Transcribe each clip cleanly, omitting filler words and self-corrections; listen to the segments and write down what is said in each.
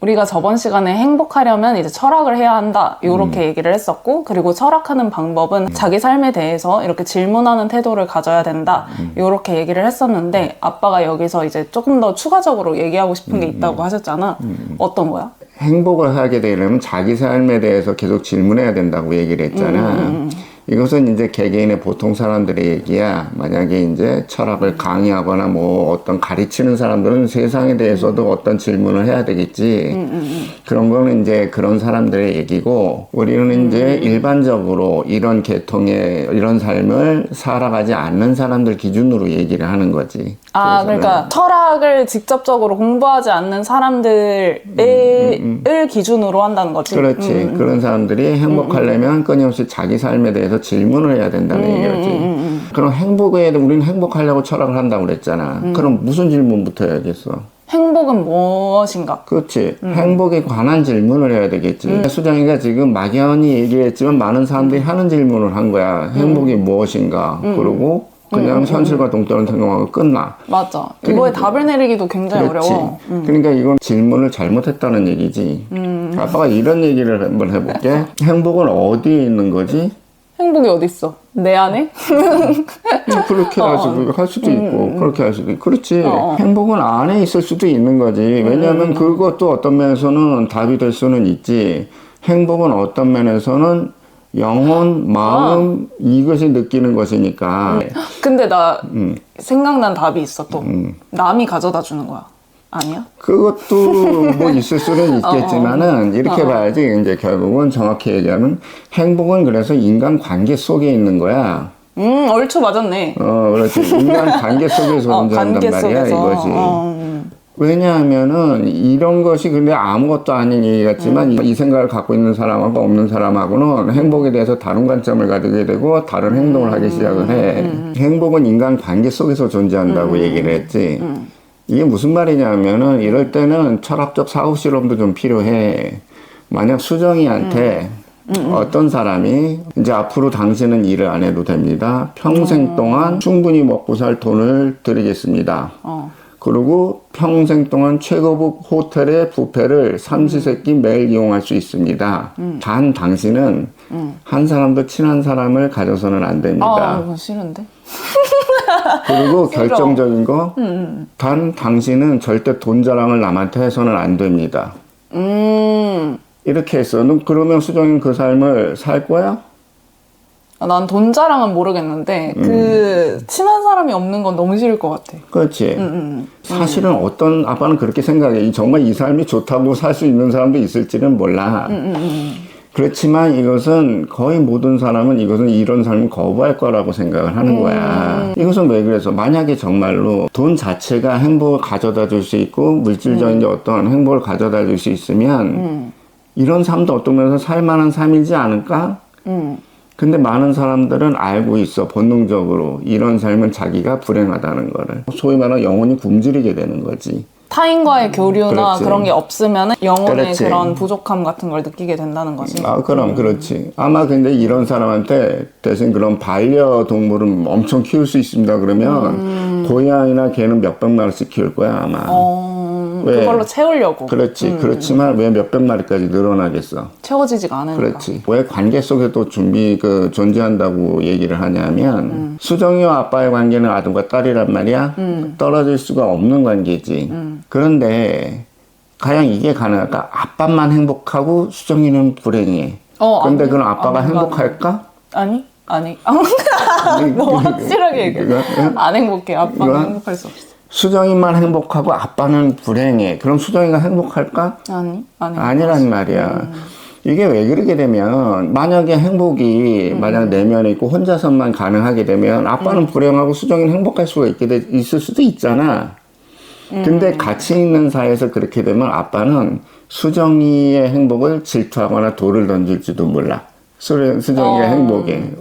우리가 저번 시간에 행복하려면 이제 철학을 해야 한다 이렇게 얘기를 했었고, 그리고 철학하는 방법은 자기 삶에 대해서 이렇게 질문하는 태도를 가져야 된다 이렇게 얘기를 했었는데, 아빠가 여기서 이제 조금 더 추가적으로 얘기하고 싶은 게 있다고 하셨잖아. 어떤 거야? 행복을 하게 되려면 자기 삶에 대해서 계속 질문해야 된다고 얘기를 했잖아. 이것은 이제 개개인의 보통 사람들의 얘기야. 만약에 이제 철학을 강의하거나 뭐 어떤 가르치는 사람들은 세상에 대해서도 어떤 질문을 해야 되겠지. 그런 거는 이제 그런 사람들의 얘기고, 우리는 이제 일반적으로 이런 계통의 이런 삶을 살아가지 않는 사람들 기준으로 얘기를 하는 거지. 아, 그러니까 철학을 직접적으로 공부하지 않는 사람들을 기준으로 한다는 거지. 그렇지. 그런 사람들이 행복하려면 끊임없이 자기 삶에 대해서 질문을 해야 된다는 얘기지. 그럼 행복에 우리는 행복하려고 철학을 한다고 그랬잖아. 그럼 무슨 질문부터 해야겠어? 행복은 무엇인가? 그렇지. 행복에 관한 질문을 해야 되겠지. 수정이가 지금 막연히 얘기했지만 많은 사람들이 하는 질문을 한 거야. 행복이 무엇인가? 그리고 그냥 현실과 동떨어진 생각하고 끝나. 맞아. 이거에 답을 내리기도 굉장히 그렇지. 어려워. 그러니까 이건 질문을 잘못했다는 얘기지. 아빠가 이런 얘기를 한번 해볼게. 행복은 어디에 있는 거지? 행복이 어디 있어? 내 안에? 그렇게 할 수도 있고 그렇게 할 수도 있고. 그렇지. 행복은 안에 있을 수도 있는 거지. 왜냐하면 그것도 어떤 면에서는 답이 될 수는 있지. 행복은 어떤 면에서는 영혼, 마음 이것이 느끼는 것이니까. 근데 나 생각난 답이 있어 또. 남이 가져다 주는 거야. 아니야? 그것도 뭐 있을 수는 있겠지만은 이렇게 봐야지. 이제 결국은 정확히 얘기하면 행복은 그래서 인간 관계 속에 있는 거야. 얼추 맞았네. 그렇지. 인간 관계 속에서 존재한단 관계 말이야. 속에서. 이거지. 왜냐하면은 이런 것이 근데 아무것도 아닌 얘기 같지만 이 생각을 갖고 있는 사람하고 없는 사람하고는 행복에 대해서 다른 관점을 가지게 되고 다른 행동을 하기 시작을 해. 행복은 인간 관계 속에서 존재한다고 얘기를 했지. 이게 무슨 말이냐면은 이럴 때는 철학적 사고 실험도 좀 필요해. 만약 수정이한테 어떤 사람이 이제 앞으로 당신은 일을 안 해도 됩니다. 평생 동안 충분히 먹고 살 돈을 드리겠습니다. 그리고 평생 동안 최고급 호텔의 뷔페를 삼시세끼 매일 이용할 수 있습니다. 단 당신은 한 사람도 친한 사람을 가져서는 안 됩니다. 이건 싫은데? 그리고 결정적인 거, 단 당신은 절대 돈 자랑을 남한테 해서는 안 됩니다. 이렇게 했어. 그러면 수정이는 그 삶을 살 거야? 난 돈 자랑은 모르겠는데 그 친한 사람이 없는 건 너무 싫을 것 같아. 그렇지. 사실은 어떤 아빠는 그렇게 생각해. 정말 이 삶이 좋다고 살 수 있는 사람도 있을지는 몰라. 그렇지만 이것은 거의 모든 사람은 이것은 이런 삶을 거부할 거라고 생각을 하는 거야. 이것은 왜 그래서 만약에 정말로 돈 자체가 행복을 가져다 줄 수 있고 물질적인 어떤 행복을 가져다 줄 수 있으면 이런 삶도 어떤 면에서 살만한 삶이지 않을까? 근데 많은 사람들은 알고 있어. 본능적으로 이런 삶은 자기가 불행하다는 거를. 소위 말하는 영혼이 굶주리게 되는 거지. 타인과의 교류나 그렇지. 그런 게 없으면 영혼의 그렇지. 그런 부족함 같은 걸 느끼게 된다는 거지. 그럼 그렇지. 아마 근데 이런 사람한테 대신 그런 반려동물은 엄청 키울 수 있습니다 그러면 고양이나 개는 몇백만 원씩 키울 거야 아마. 왜? 그걸로 채우려고. 그렇지. 그렇지만 왜 몇백 마리까지 늘어나겠어? 채워지지가 않으니까. 그렇지. 왜 관계 속에 또 존재한다고 얘기를 하냐면 수정이와 아빠의 관계는 아들과 딸이란 말이야. 떨어질 수가 없는 관계지. 그런데 과연 이게 가능할까? 아빠만 행복하고 수정이는 불행해. 근데 그럼 아빠가 행복할까? 아니. 너 확실하게 얘기해. 안 행복해. 아빠는 행복할 수 없어. 수정이만 행복하고 아빠는 불행해. 그럼 수정이가 행복할까? 아니란 말이야. 이게 왜 그러게 되면 만약에 행복이 만약 내면에 있고 혼자서만 가능하게 되면 아빠는 불행하고 수정이는 행복할 수가 있을 수도 있잖아. 근데 같이 있는 사이에서 그렇게 되면 아빠는 수정이의 행복을 질투하거나 돌을 던질지도 몰라. 수정이의 행복에.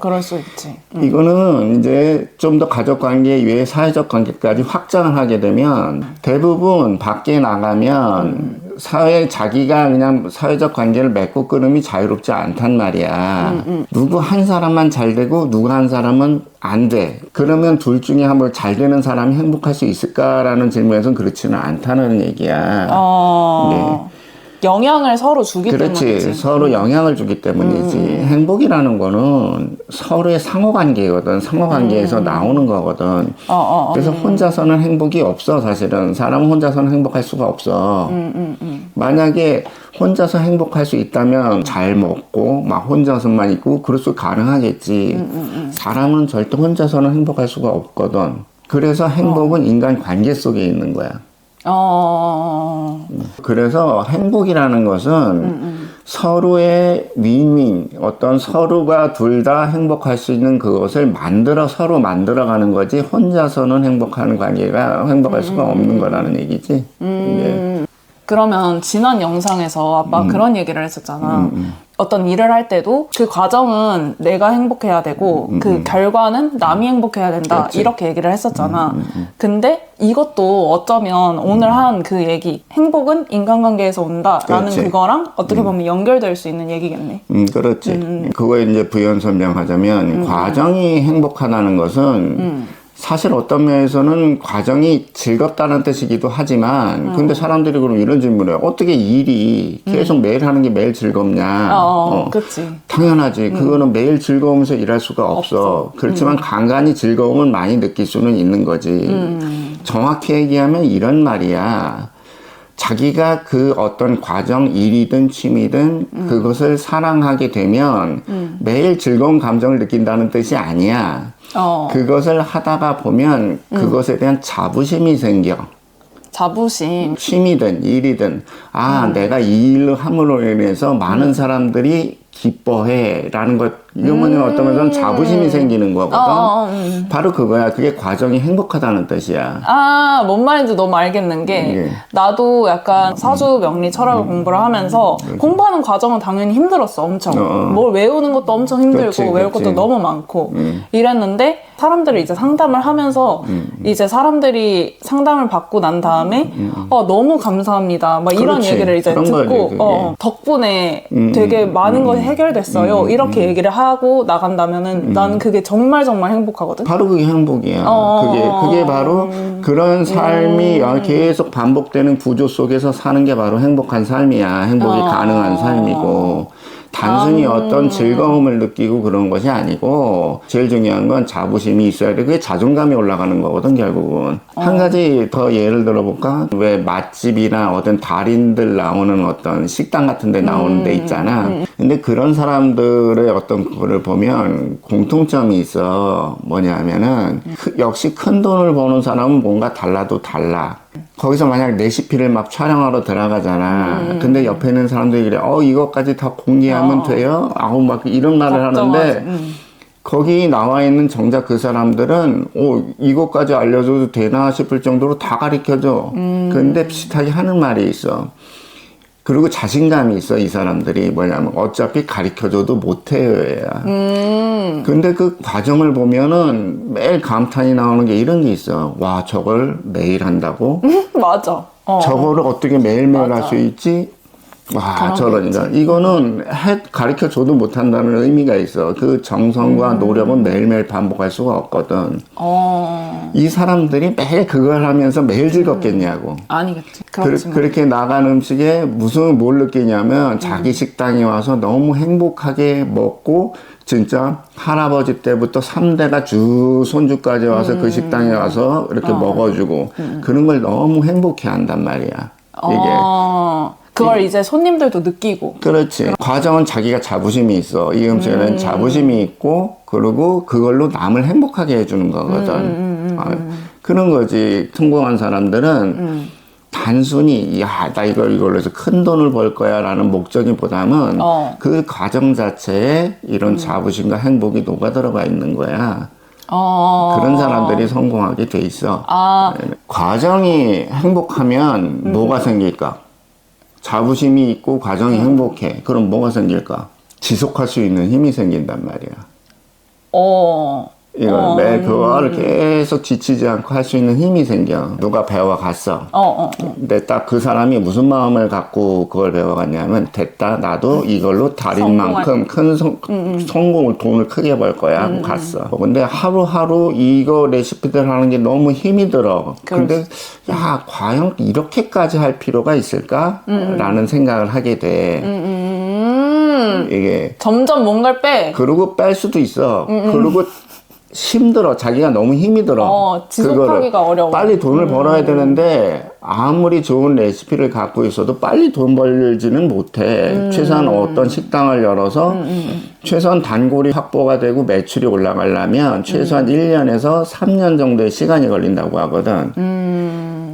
그럴 수 있지. 이거는 이제 좀 더 가족 관계 이외에 사회적 관계까지 확장을 하게 되면 대부분 밖에 나가면 사회 자기가 그냥 사회적 관계를 맺고 끊음이 자유롭지 않단 말이야. 누구 한 사람만 잘 되고 누구 한 사람은 안 돼. 그러면 둘 중에 한 번 잘 되는 사람이 행복할 수 있을까라는 질문에서는 그렇지는 않다는 얘기야. 네. 영향을 서로 주기 그렇지. 때문이지. 서로 영향을 주기 때문이지. 행복이라는 거는 서로의 상호관계거든. 상호관계에서 나오는 거거든. 그래서 혼자서는 행복이 없어, 사실은. 사람은 혼자서는 행복할 수가 없어. 만약에 혼자서 행복할 수 있다면 잘 먹고 막 혼자서만 있고 그럴 수 가능하겠지. 사람은 절대 혼자서는 행복할 수가 없거든. 그래서 행복은 인간 관계 속에 있는 거야. 그래서 행복이라는 것은 서로의 윈윈, 어떤 서로가 둘 다 행복할 수 있는 그것을 서로 만들어가는 거지, 혼자서는 행복할 수가 없는 거라는 얘기지. 이게. 그러면 지난 영상에서 아빠가 그런 얘기를 했었잖아. 어떤 일을 할 때도 그 과정은 내가 행복해야 되고 그 결과는 남이 행복해야 된다. 그렇지. 이렇게 얘기를 했었잖아. 근데 이것도 어쩌면 오늘 한 그 얘기, 행복은 인간관계에서 온다라는 그렇지. 그거랑 어떻게 보면 연결될 수 있는 얘기겠네. 그렇지. 그거에 이제 부연 설명하자면 과정이 행복하다는 것은 사실 어떤 면에서는 과정이 즐겁다는 뜻이기도 하지만 근데 사람들이 그럼 이런 질문을 해요. 어떻게 일이 계속 매일 하는 게 매일 즐겁냐. 그치. 당연하지. 그거는 매일 즐거우면서 일할 수가 없어. 그렇지만 간간히 즐거움을 많이 느낄 수는 있는 거지. 정확히 얘기하면 이런 말이야. 자기가 그 어떤 과정, 일이든 취미든 그것을 사랑하게 되면 매일 즐거운 감정을 느낀다는 뜻이 아니야. 그것을 하다가 보면 그것에 대한 자부심이 생겨. 자부심. 취미든 일이든 내가 이 일을 함으로 인해서 많은 사람들이 기뻐해 라는 것, 이거는 어떤 면에서는 자부심이 생기는 거거든. 바로 그거야. 그게 과정이 행복하다는 뜻이야. 뭔 말인지 너무 알겠는 게 나도 약간 사주 명리 철학을 공부를 하면서 공부하는 과정은 당연히 힘들었어. 엄청 뭘 외우는 것도 엄청 힘들고 그렇지, 외울 것도 그렇지. 너무 많고 이랬는데 사람들을 이제 상담을 하면서 이제 사람들이 상담을 받고 난 다음에 너무 감사합니다 막 이런 그렇지. 얘기를 이제 그런 듣고 거지, 그게. 덕분에 되게 많은 것이 해결됐어요 이렇게 얘기를 하고 나간다면은 나는 그게 정말 정말 행복하거든. 바로 그게 행복이야. 그게 바로 그런 삶이 계속 반복되는 구조 속에서 사는 게 바로 행복한 삶이야. 행복이 가능한 삶이고. 단순히 어떤 즐거움을 느끼고 그런 것이 아니고 제일 중요한 건 자부심이 있어야 돼. 그게 자존감이 올라가는 거거든, 결국은. 한 가지 더 예를 들어볼까? 왜 맛집이나 어떤 달인들 나오는 어떤 식당 같은 데 나오는 데 있잖아. 근데 그런 사람들의 어떤 그거를 보면 공통점이 있어. 뭐냐면은 역시 큰 돈을 버는 사람은 뭔가 달라도 달라. 거기서 만약 레시피를 막 촬영하러 들어가잖아. 근데 옆에 있는 사람들이 그래. 이것까지 다 공개하면 돼요? 막 이런 말을 하는데 거기 나와 있는 정작 그 사람들은 이것까지 알려줘도 되나 싶을 정도로 다 가르쳐줘. 근데 비슷하게 하는 말이 있어. 그리고 자신감이 있어, 이 사람들이. 뭐냐면 어차피 가르쳐줘도 못해요, 얘야. 근데 그 과정을 보면은 매일 감탄이 나오는 게 이런 게 있어. 와, 저걸 매일 한다고? 맞아. 저거를 어떻게 매일매일 할 수 있지? 와, 저러니까. 이거는 가르쳐줘도 못한다는 의미가 있어. 그 정성과 노력은 매일매일 반복할 수가 없거든. 이 사람들이 매일 그걸 하면서 매일 즐겁겠냐고. 아니겠지. 그렇지. 그렇게 나간 음식에 뭘 느끼냐면 자기 식당에 와서 너무 행복하게 먹고 진짜 할아버지 때부터 3대가 쭉 손주까지 와서 그 식당에 와서 이렇게 먹어주고 그런 걸 너무 행복해 한단 말이야. 이게. 그걸 이제 손님들도 느끼고. 그렇지. 과정은 자기가 자부심이 있어. 이 음식에는 자부심이 있고, 그리고 그걸로 남을 행복하게 해주는 거거든. 그런 거지. 성공한 사람들은 단순히, 나 이걸로 해서 큰 돈을 벌 거야 라는 목적이보다는 그 과정 자체에 이런 자부심과 행복이 녹아들어가 있는 거야. 그런 사람들이 성공하게 돼 있어. 과정이 행복하면 뭐가 생길까? 자부심이 있고 과정이 행복해. 그럼 뭐가 생길까? 지속할 수 있는 힘이 생긴단 말이야. 이걸 매 그거를 계속 지치지 않고 할 수 있는 힘이 생겨. 누가 배워갔어. 근데 딱 그 사람이 무슨 마음을 갖고 그걸 배워갔냐면, 됐다. 나도 이걸로 달인만큼 큰 성공을, 돈을 크게 벌 거야 하고 갔어. 근데 하루하루 이거 레시피들 하는 게 너무 힘이 들어. 근데 야, 과연 이렇게까지 할 필요가 있을까? 라는 생각을 하게 돼. 이게 점점 뭔가를 빼. 그리고 뺄 수도 있어. 그리고 힘들어. 자기가 너무 힘이 들어. 지속하기가 어려워. 빨리 돈을 벌어야 되는데 아무리 좋은 레시피를 갖고 있어도 빨리 돈 벌지는 못해. 최소한 어떤 식당을 열어서 최소한 단골이 확보가 되고 매출이 올라가려면 최소한 1년에서 3년 정도의 시간이 걸린다고 하거든.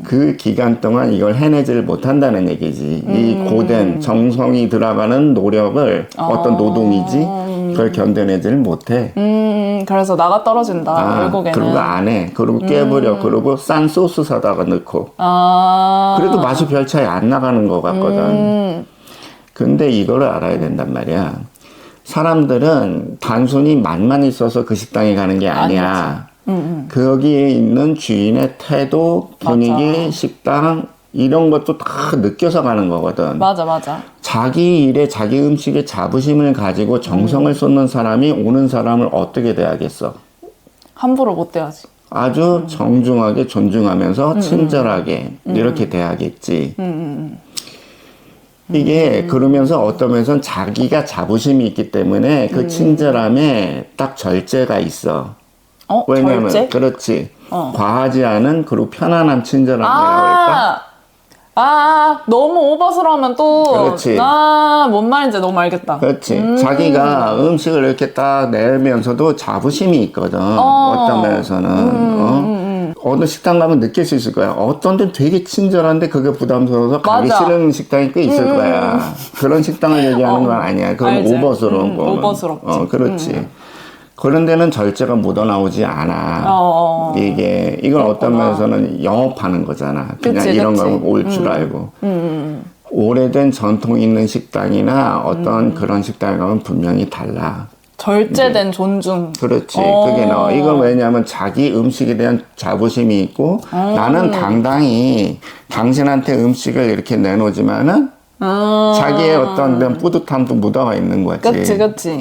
그 기간 동안 이걸 해내지를 못한다는 얘기지. 이 고된 정성이 들어가는 노력을 어떤 노동이지 그걸 견뎌내지를 못해. 그래서 나가 떨어진다. 결국에는. 그리고 안 해. 그리고 깨버려. 그리고 싼 소스 사다가 넣고. 그래도 맛이 별 차이 안 나가는 것 같거든. 근데 이거를 알아야 된단 말이야. 사람들은 단순히 맛만 있어서 그 식당에 가는 게 아니야. 거기에 있는 주인의 태도, 분위기, 맞아. 식당 이런 것도 다 느껴서 가는 거거든. 맞아. 자기 일에 자기 음식에 자부심을 가지고 정성을 쏟는 사람이 오는 사람을 어떻게 대하겠어? 함부로 못 대하지. 아주 정중하게 존중하면서 친절하게 이렇게 대하겠지. 이게 그러면서 어떤 면에서는 자기가 자부심이 있기 때문에 그 친절함에 딱 절제가 있어. 왜냐면 절제? 그렇지. 과하지 않은 그리고 편안한 친절함이라고 할까? 너무 오버스러우면 또. 그렇지. 뭔 말인지 너무 알겠다. 그렇지. 자기가 음식을 이렇게 딱 내면서도 자부심이 있거든. 어떤 면에서는. 어느 식당 가면 느낄 수 있을 거야. 어떤 데는 되게 친절한데 그게 부담스러워서 가기 맞아. 싫은 식당이 꽤 있을 거야. 그런 식당을 얘기하는 건 아니야. 그건 알지. 오버스러운 거. 오버스럽지. 그렇지. 그런 데는 절제가 묻어나오지 않아. 이건 어떤 면에서는 영업하는 거잖아. 그냥 이런 거 올 줄 알고. 오래된 전통 있는 식당이나 어떤 그런 식당에 가면 분명히 달라. 절제된 존중. 그렇지. 그게 나와. 이건 왜냐하면 자기 음식에 대한 자부심이 있고 나는 당당히 당신한테 음식을 이렇게 내놓지만은 자기의 어떤 뿌듯함도 묻어가 있는 거지. 그치.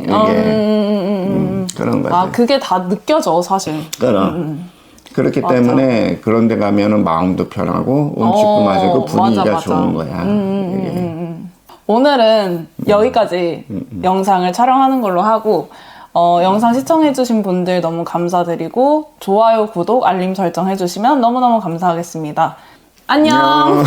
이게 그런 거지. 그게 다 느껴져, 사실. 그럼. 그렇기 때문에 그런 데 가면은 마음도 편하고 음식도 맛있고 분위기가 맞아. 좋은 거야. 오늘은 여기까지 영상을 촬영하는 걸로 하고 영상 시청해주신 분들 너무 감사드리고 좋아요, 구독, 알림 설정 해주시면 너무너무 감사하겠습니다. 안녕.